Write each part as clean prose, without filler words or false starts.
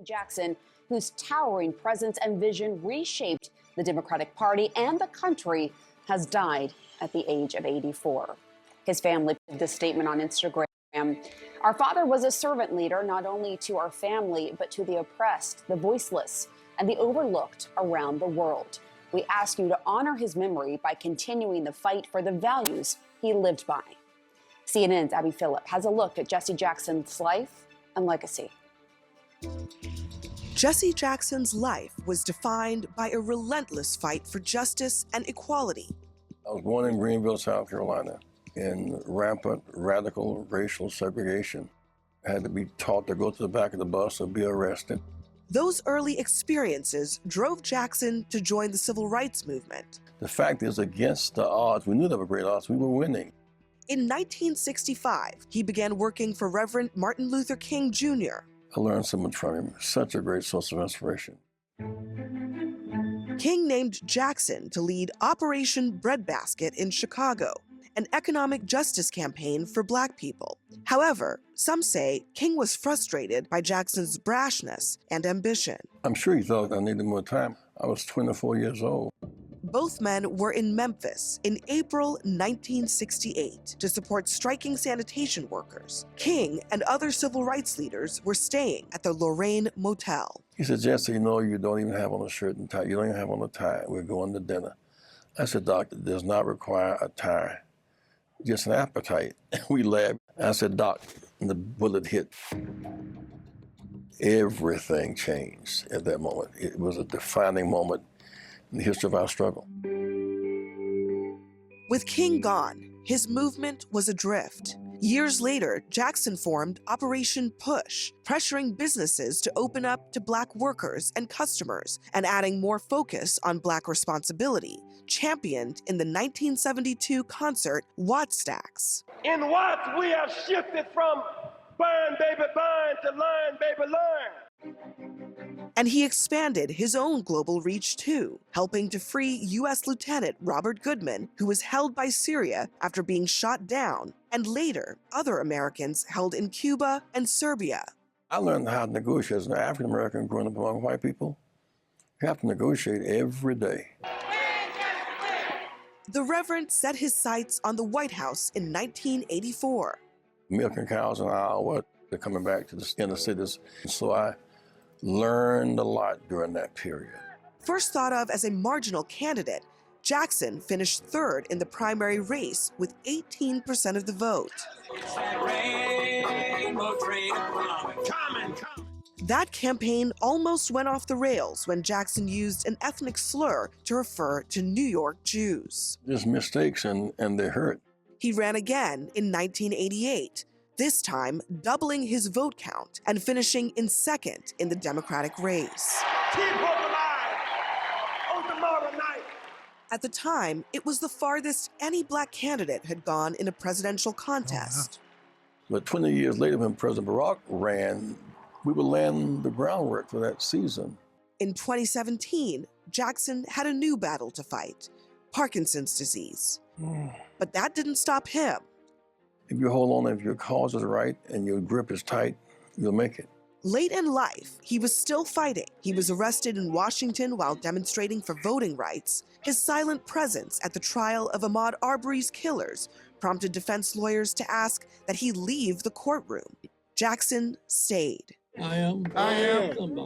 Jackson, whose towering presence and vision reshaped the Democratic Party and the country, has died at the age of 84. His family put this statement on Instagram. Our father was a servant leader, not only to our family, but to the oppressed, the voiceless, and the overlooked around the world. We ask you to honor his memory by continuing the fight for the values he lived by. CNN's Abby Phillip has a look at Jesse Jackson's life and legacy. Jesse Jackson's life was defined by a relentless fight for justice and equality. I was born in Greenville, South Carolina, in rampant, radical racial segregation. I had to be taught to go to the back of the bus or be arrested. Those early experiences drove Jackson to join the civil rights movement. The fact is, against the odds, we knew there were great odds, we were winning. In 1965, he began working for Reverend Martin Luther King Jr. I learned so much from him, such a great source of inspiration. King named Jackson to lead Operation Breadbasket in Chicago, an economic justice campaign for Black people. However, some say King was frustrated by Jackson's brashness and ambition. I'm sure he thought I needed more time. I was 24 years old. Both men were in Memphis in April 1968 to support striking sanitation workers. King and other civil rights leaders were staying at the Lorraine Motel. He said, Jesse, you know, you don't even have on a shirt and tie. You don't even have on a tie. We're going to dinner. I said, Doc, it does not require a tie, just an appetite. We laughed. I said, Doc, and the bullet hit. Everything changed at that moment. It was a defining moment in the history of our struggle. With King gone, his movement was adrift. Years later, Jackson formed Operation Push, pressuring businesses to open up to Black workers and customers and adding more focus on Black responsibility, championed in the 1972 concert Wattstax. In Watts, we have shifted from burn, baby, burn to learn, baby, learn. And he expanded his own global reach too, helping to free U.S. Lieutenant Robert Goodman, who was held by Syria after being shot down, and later other Americans held in Cuba and Serbia. I learned how to negotiate as an African American growing up among white people. You have to negotiate every day. The Reverend set his sights on the White House in 1984. Milking cows in Iowa, they're coming back to the inner cities. So I learned a lot during that period. First thought of as a marginal candidate, Jackson finished third in the primary race with 18% of the vote. That campaign almost went off the rails when Jackson used an ethnic slur to refer to New York Jews. There's mistakes and they hurt. He ran again in 1988, this time doubling his vote count and finishing in second in the Democratic race. Keep hope alive on tomorrow night. At the time, it was the farthest any Black candidate had gone in a presidential contest. But 20 years later, when President Barack ran, we were laying the groundwork for that season. In 2017, Jackson had a new battle to fight, Parkinson's disease. But that didn't stop him. If you hold on, if your cause is right and your grip is tight, you'll make it. Late in life, he was still fighting. He was arrested in Washington while demonstrating for voting rights. His silent presence at the trial of Ahmaud Arbery's killers prompted defense lawyers to ask that he leave the courtroom. Jackson stayed. I am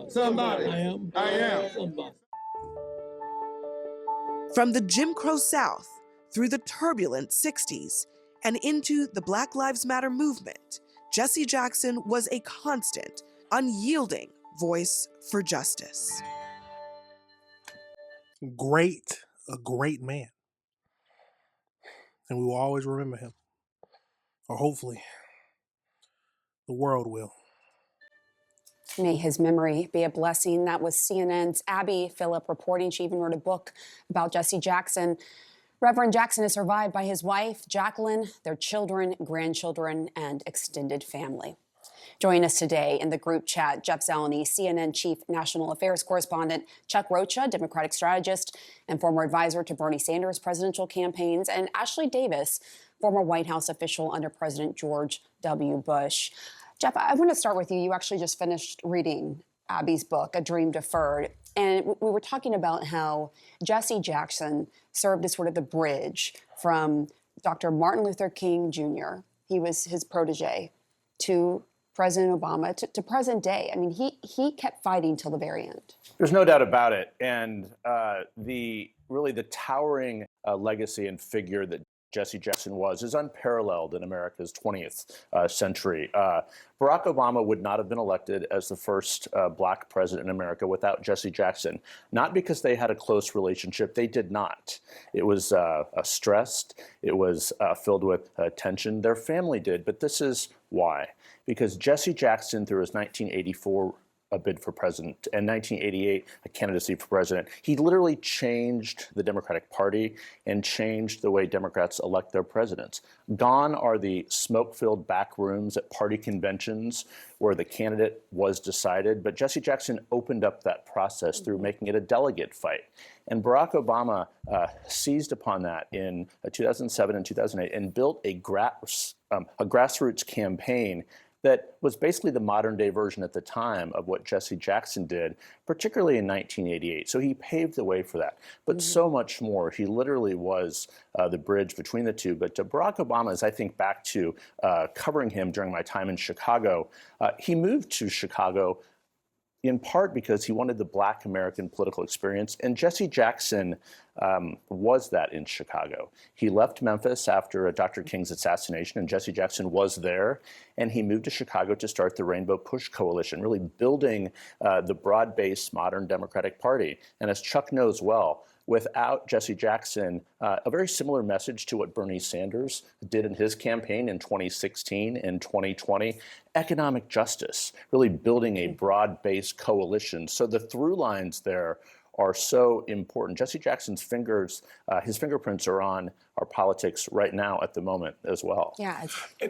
somebody. I am somebody. From the Jim Crow South, through the turbulent 60s, and into the Black Lives Matter movement, Jesse Jackson was a constant, unyielding voice for justice. A great man. And we will always remember him. Or hopefully, the world will. May his memory be a blessing. That was CNN's Abby Phillip reporting. She even wrote a book about Jesse Jackson. Reverend Jackson is survived by his wife, Jacqueline, their children, grandchildren, and extended family. Joining us today in the group chat, Jeff Zeleny, CNN Chief National Affairs Correspondent, Chuck Rocha, Democratic strategist and former advisor to Bernie Sanders' presidential campaigns, and Ashley Davis, former White House official under President George W. Bush. Jeff, I want to start with you. You actually just finished reading Abby's book, A Dream Deferred. And we were talking about how Jesse Jackson served as sort of the bridge from Dr. Martin Luther King Jr., he was his protege, to President Obama, to present day. I mean, he kept fighting till the very end. There's no doubt about it. And the towering legacy and figure that Jesse Jackson is unparalleled in America's 20th century. Barack Obama would not have been elected as the first black president in America without Jesse Jackson, not because they had a close relationship. They did not. It was stressed. It was filled with tension. Their family did, but this is why. Because Jesse Jackson, through his 1984 a bid for president, and 1988, a candidacy for president. He literally changed the Democratic Party and changed the way Democrats elect their presidents. Gone are the smoke-filled back rooms at party conventions where the candidate was decided, but Jesse Jackson opened up that process through making it a delegate fight. And Barack Obama seized upon that in 2007 and 2008 and built a grassroots campaign that was basically the modern day version at the time of what Jesse Jackson did, particularly in 1988. So he paved the way for that. But so much more. He literally was the bridge between the two. But to Barack Obama, as I think back to covering him during my time in Chicago, he moved to Chicago in part because he wanted the Black American political experience. And Jesse Jackson was that in Chicago. He left Memphis after Dr. King's assassination, and Jesse Jackson was there. And he moved to Chicago to start the Rainbow Push Coalition, really building the broad-based modern Democratic Party. And as Chuck knows well, without Jesse Jackson, a very similar message to what Bernie Sanders did in his campaign in 2016 and 2020, economic justice, really building a broad-based coalition. So the through lines there are so important. Jesse Jackson's his fingerprints are on our politics right now at the moment as well. Yeah.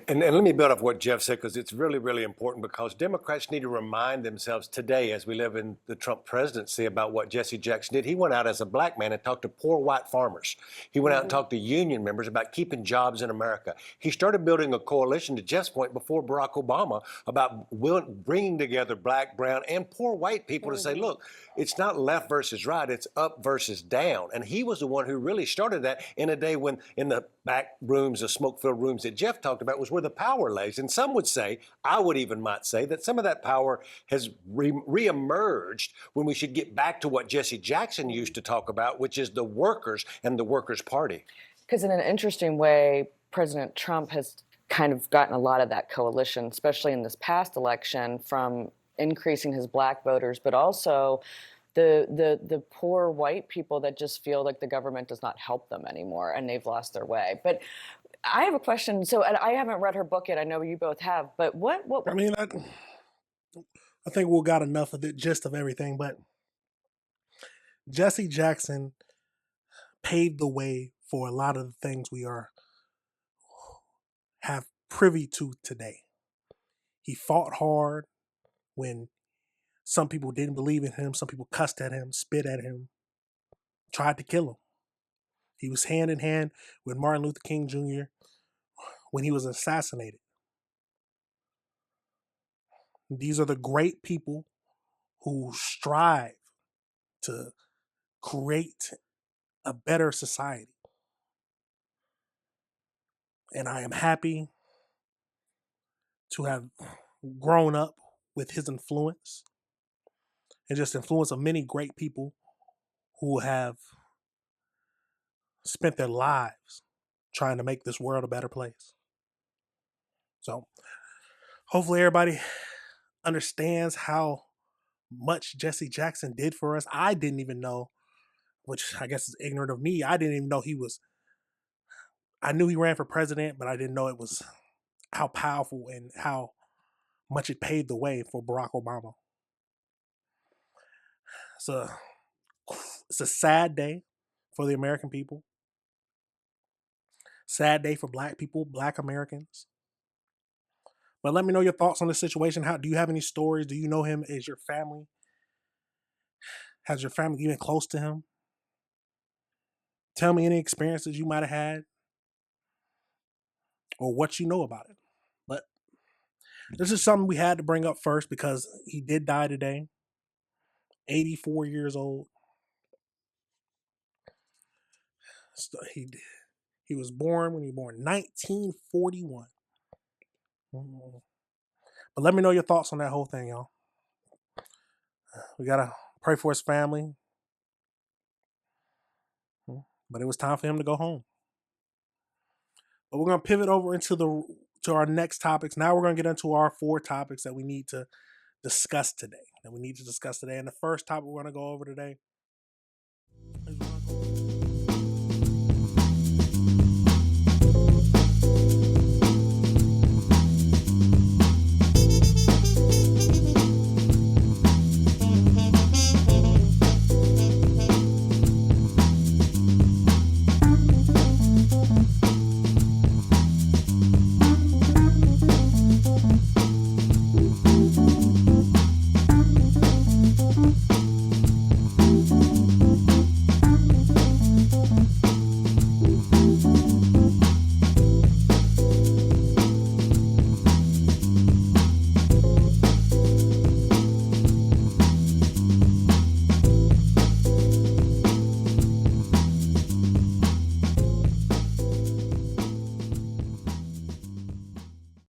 And let me build off what Jeff said, because it's really, really important, because Democrats need to remind themselves today, as we live in the Trump presidency, about what Jesse Jackson did. He went out as a black man and talked to poor white farmers. He went out and talked to union members about keeping jobs in America. He started building a coalition, to Jeff's point, before Barack Obama, about bringing together black, brown, and poor white people to say, look, it's not left versus right, it's up versus down. And he was the one who really started that in a day when, in the back rooms, the smoke-filled rooms that Jeff talked about, was where the power lays. And some would say, I would even might say, that some of that power has reemerged when we should get back to what Jesse Jackson used to talk about, which is the workers and the Workers' Party. Because in an interesting way, President Trump has kind of gotten a lot of that coalition, especially in this past election, from increasing his black voters, but also the poor white people that just feel like the government does not help them anymore and they've lost their way. But I have a question. So, and I haven't read her book yet. I know you both have, but what? I mean, I think we got enough of the gist of everything, but Jesse Jackson paved the way for a lot of the things we have privy to today. He fought hard when some people didn't believe in him, some people cussed at him, spit at him, tried to kill him. He was hand in hand with Martin Luther King Jr. when he was assassinated. These are the great people who strive to create a better society. And I am happy to have grown up with his influence and just influence of many great people who have spent their lives trying to make this world a better place. So hopefully everybody understands how much Jesse Jackson did for us. I didn't even know, which I guess is ignorant of me, I didn't even know I knew he ran for president, but I didn't know it was how powerful and how much it paved the way for Barack Obama. It's a sad day for the American people. Sad day for black people, black Americans. But let me know your thoughts on the situation. Do you have any stories? Do you know him? Is your family? Has your family even close to him? Tell me any experiences you might have had or what you know about it. But this is something we had to bring up first because he did die today. 84 years old. So he was born 1941. But let me know your thoughts on that whole thing, y'all. We gotta pray for his family. But it was time for him to go home. But we're gonna pivot over into our next topics. Now we're gonna get into our 4 topics that we need to discuss today. And the first topic we're gonna go over today is